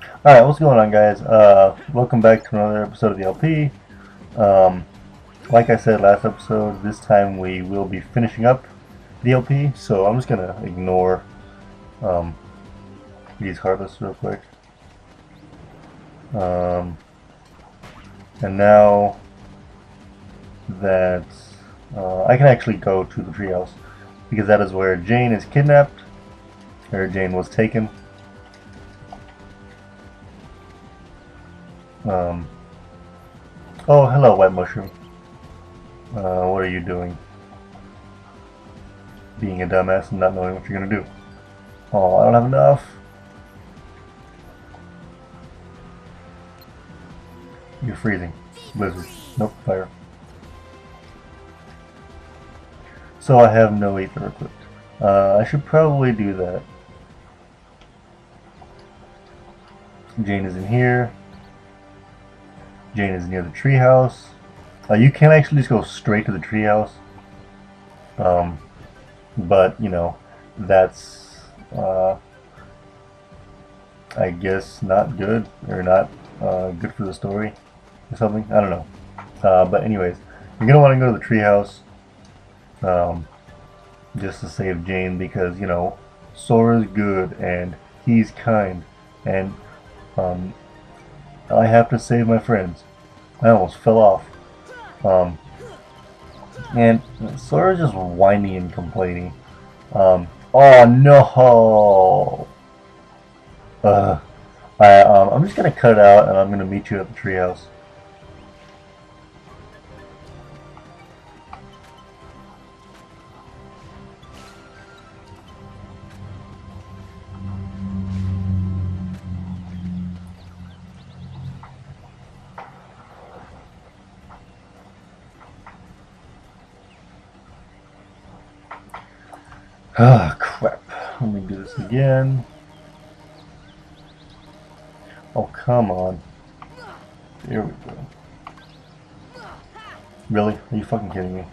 Alright, what's going on, guys? Welcome back to another episode of the LP. Um, like I said last episode, this time we will be finishing up the LP, so I'm just gonna ignore um, these Heartless real quick. Um, and now that I can actually go to the treehouse, because that is where Jane is kidnapped, or Jane was taken. Um, oh, hello, White Mushroom. What are you doing? Being a dumbass and not knowing what you're gonna do. Oh, I don't have enough. You're freezing. Blizzard. Nope, fire. So I have no ether equipped. I should probably do that. Jane is in here. Jane is near the treehouse. You can actually just go straight to the treehouse. But, you know, that's, I guess, not good. Or not good for the story or something. I don't know. But anyways, you're going to want to go to the treehouse just to save Jane because, you know, Sora's good and he's kind. And I have to save my friends. I almost fell off. And Sora's just whiny and complaining. Oh no! Uh, I'm just gonna cut it out and I'm gonna meet you at the treehouse. Ah, crap. Let me do this again. Oh, come on. There we go. Really? Are you fucking kidding me?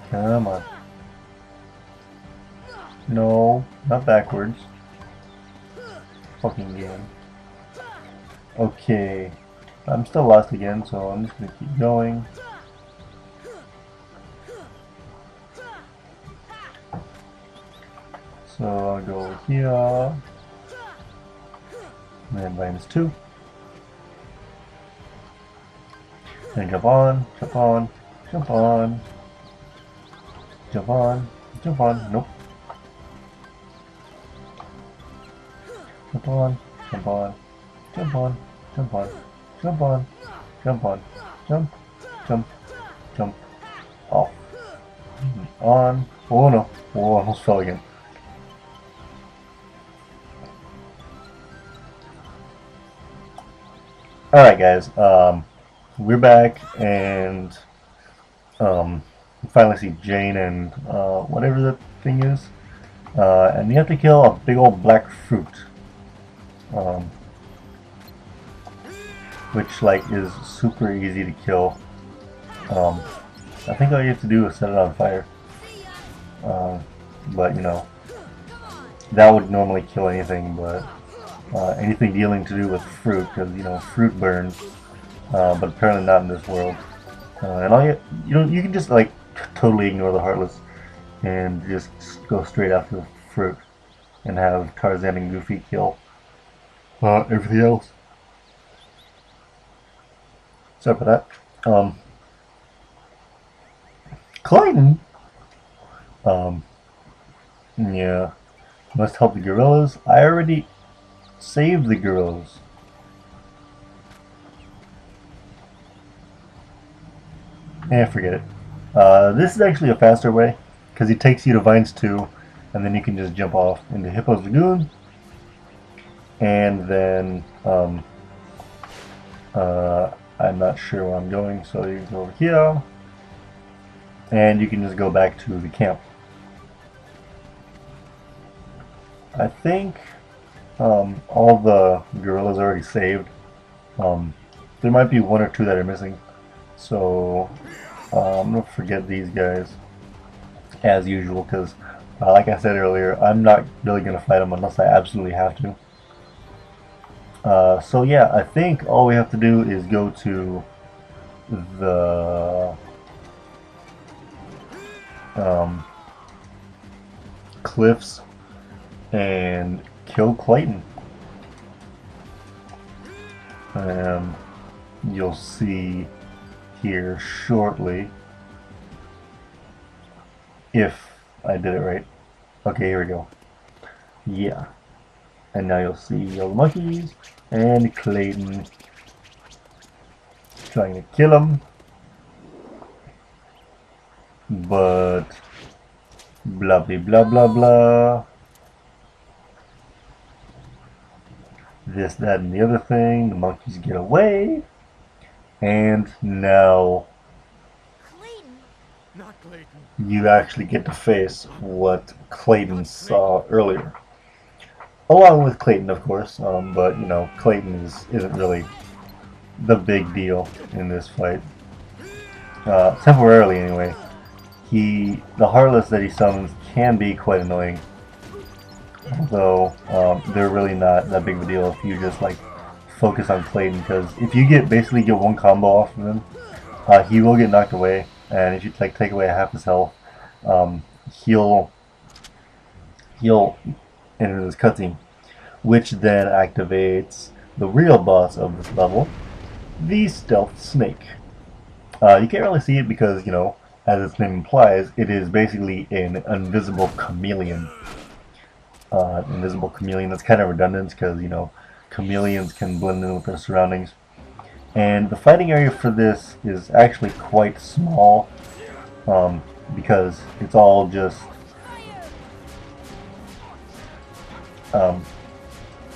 Come on. No, not backwards. Fucking game. Okay. I'm still lost again, so I'm just gonna keep going. So I'll go over here. And then -2. Then jump on, jump on, jump on, jump on, jump on. Nope. Jump on, jump on, jump on, jump on, jump on, jump on, jump, jump, jump, off, on. Oh no! Oh, I almost fell again. Alright guys, we're back and we finally see Jane and whatever that thing is. And you have to kill a big old black fruit. Which like is super easy to kill. I think all you have to do is set it on fire. But you know, that would normally kill anything, but anything dealing to do with fruit, because you know fruit burns, but apparently not in this world. And all you can just like totally ignore the Heartless and just go straight after the fruit and have Tarzan and Goofy kill everything else. Sorry for that. Clayton. Um, yeah, must help the gorillas. I already saved the gorillas. Forget it. This is actually a faster way because he takes you to Vines 2 and then you can just jump off into Hippo's Lagoon and then I'm not sure where I'm going, so you go over here and you can just go back to the camp. I think all the gorillas are already saved. There might be one or two that are missing, so I'm gonna forget these guys as usual because like I said earlier, I'm not really gonna fight them unless I absolutely have to. So yeah, I think all we have to do is go to the um, cliffs and kill Clayton. And you'll see here shortly if I did it right. Okay, here we go. Yeah. And now you'll see all the monkeys and Clayton trying to kill him. But blah blah blah blah blah. This, that, and the other thing. The monkeys get away. And now Not Clayton. you actually get to face what Clayton saw earlier. Along with Clayton, of course, but you know, Clayton isn't really the big deal in this fight. Temporarily, anyway. The Heartless that he summons can be quite annoying, although they're really not that big of a deal if you just like focus on Clayton. Because if you basically get one combo off of him, he will get knocked away, and if you like take away half his health, um, he'll enter this cutscene, which then activates the real boss of this level, the Stealth Snake. You can't really see it because, you know, as its name implies, it is basically an invisible chameleon. Invisible chameleon, that's kind of redundant because, you know, chameleons can blend in with their surroundings. And the fighting area for this is actually quite small, because it's all just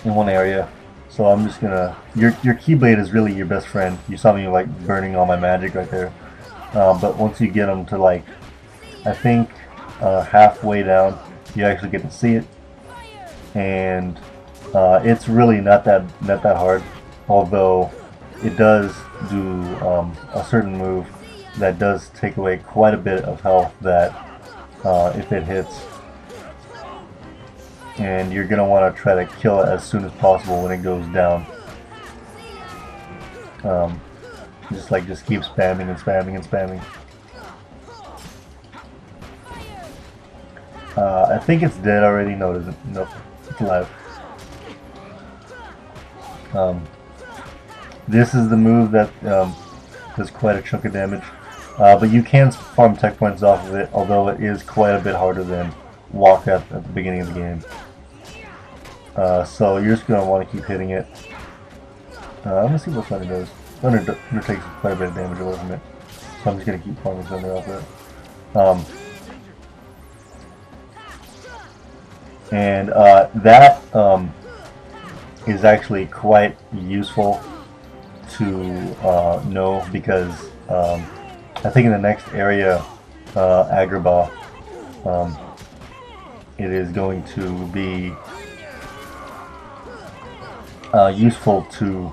in one area. So I'm just gonna. Your Keyblade is really your best friend. You saw me like burning all my magic right there. But once you get them to like, I think halfway down, you actually get to see it, and it's really not that hard. Although it does do a certain move that does take away quite a bit of health. That if it hits, and you're gonna want to try to kill it as soon as possible when it goes down. Just keep spamming and spamming and spamming. I think it's dead already. No, it isn't. Nope, it's alive. This is the move that does quite a chunk of damage. But you can farm tech points off of it, although it is quite a bit harder than walk at the beginning of the game. So you're just going to want to keep hitting it. I'm going to see what Thunder does. Thunder takes quite a bit of damage away from it. So I'm just going to keep farming Thunder off of it. That is actually quite useful to know because I think in the next area, Agrabah, it is going to be useful to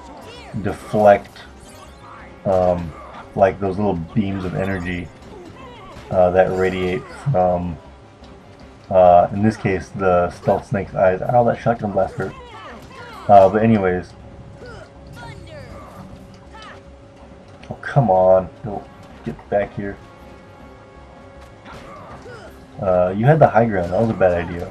deflect like those little beams of energy that radiate from, in this case, the Stealth Snake's eyes. Ow, that shotgun blast hurt. But anyways, oh come on, don't get back here. You had the high ground. That was a bad idea.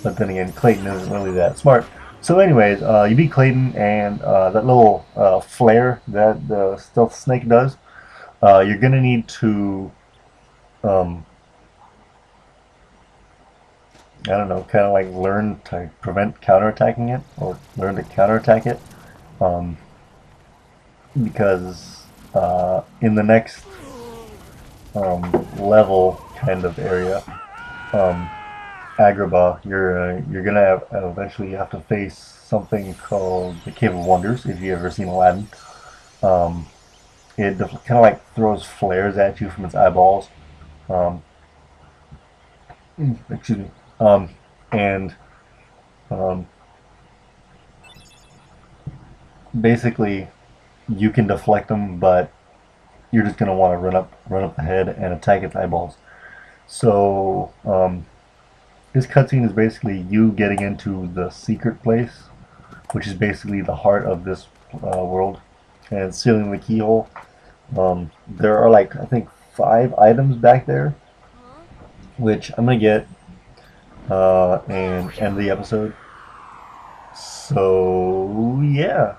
But then again, Clayton isn't really that smart. So anyways, you beat Clayton, and that little flare that the Stealth Snake does, you're going to need to, I don't know, kind of like learn to prevent counterattacking it, or learn to counterattack it, because in the next level kind of area, Agrabah, you're gonna eventually have to face something called the Cave of Wonders. If you've ever seen Aladdin, it kind of like throws flares at you from its eyeballs. Excuse me. And basically, you can deflect them, but you're just gonna want to run up the head and attack its eyeballs. So this cutscene is basically you getting into the secret place which is basically the heart of this world, and sealing the keyhole. There are like, I think, 5 items back there, which I'm gonna get and end the episode. So yeah,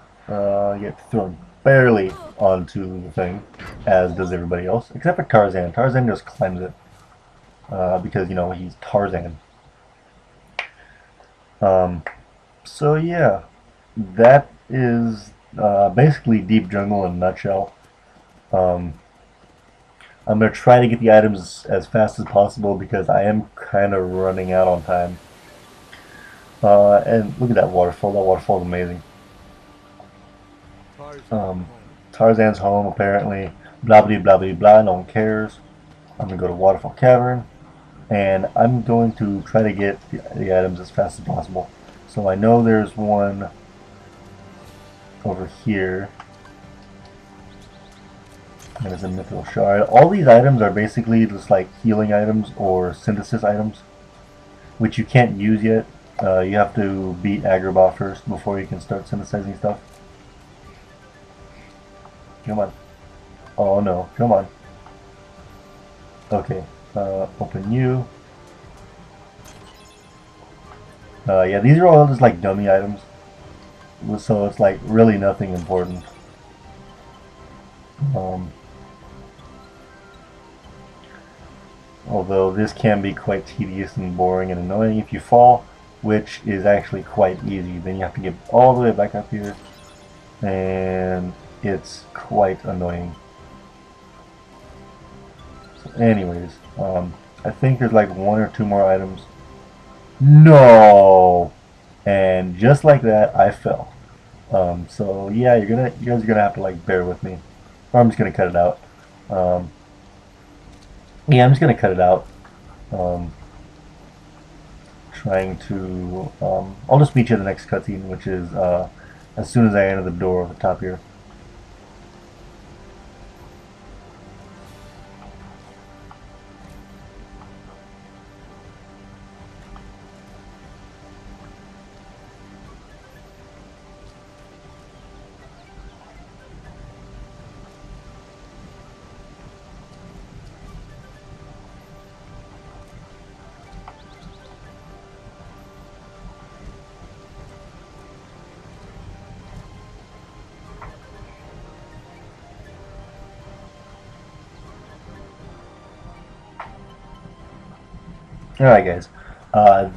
get thrown barely onto the thing, as does everybody else, except for Tarzan. Tarzan just climbs it because, you know, he's Tarzan. So yeah, that is basically Deep Jungle in a nutshell. Um, I'm gonna try to get the items as fast as possible because I am kind of running out on time. And look at that waterfall. That waterfall is amazing. Um, Tarzan's home apparently. Blah blah blah blah blah. No one cares. I'm gonna go to Waterfall Cavern, and I'm going to try to get the items as fast as possible. So I know there's one over here. And it's a Mithril Shard. All these items are basically just like healing items or synthesis items, which you can't use yet. You have to beat Agrabah first before you can start synthesizing stuff. Come on. Oh no, come on. Okay, open you. Yeah, these are all just like dummy items. So it's like really nothing important. Although this can be quite tedious and boring and annoying if you fall, which is actually quite easy. Then you have to get all the way back up here, and it's quite annoying. So anyways, I think there's like 1 or 2 more items. No! And just like that, I fell. So yeah, you guys are gonna have to like bear with me, or I'm just gonna cut it out. Um, yeah, I'm just gonna cut it out. Um, Trying to. I'll just meet you in the next cutscene, which is as soon as I enter the door at the top here. Alright guys,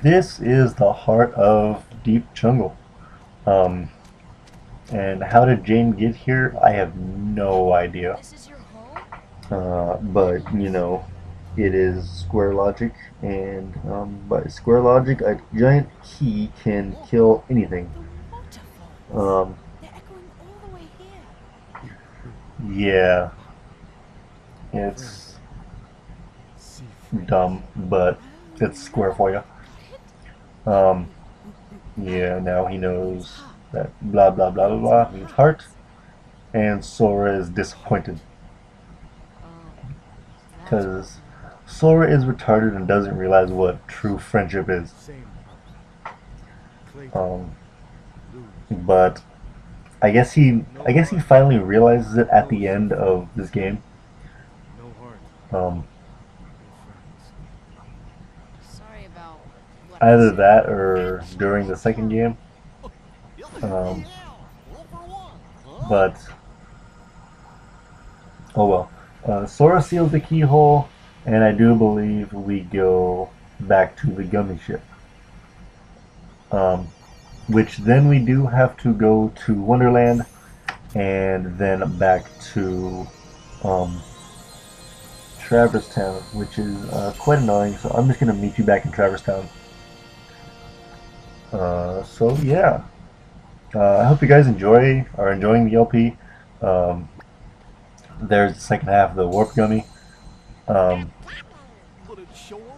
this is the heart of Deep Jungle. Um, and how did Jane get here? I have no idea. This is your home? But, you know, it is square logic, and by square logic, a giant key can kill anything. Waterfalls. Um, They're echoing all the way here. yeah, it's dumb, but it's square for you. Um, yeah, now he knows that blah blah blah blah blah means heart, and Sora is disappointed because Sora is retarded and doesn't realize what true friendship is. Um, but I guess he finally realizes it at the end of this game. Um, Sorry about what I Either said. that or during the second game. Um, but oh well. Sora seals the keyhole, and I do believe we go back to the gummy ship. Um, which then we do have to go to Wonderland, and then back to um, Traverse Town, which is quite annoying. So I'm just gonna meet you back in Traverse Town. So yeah, I hope you guys are enjoying the LP. Um, there's the second half of the Warp Gummy. Um,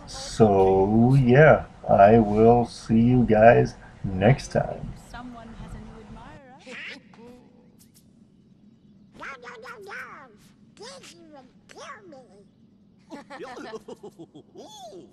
so yeah, I will see you guys next time. Someone has a new admirer. Did you kill me?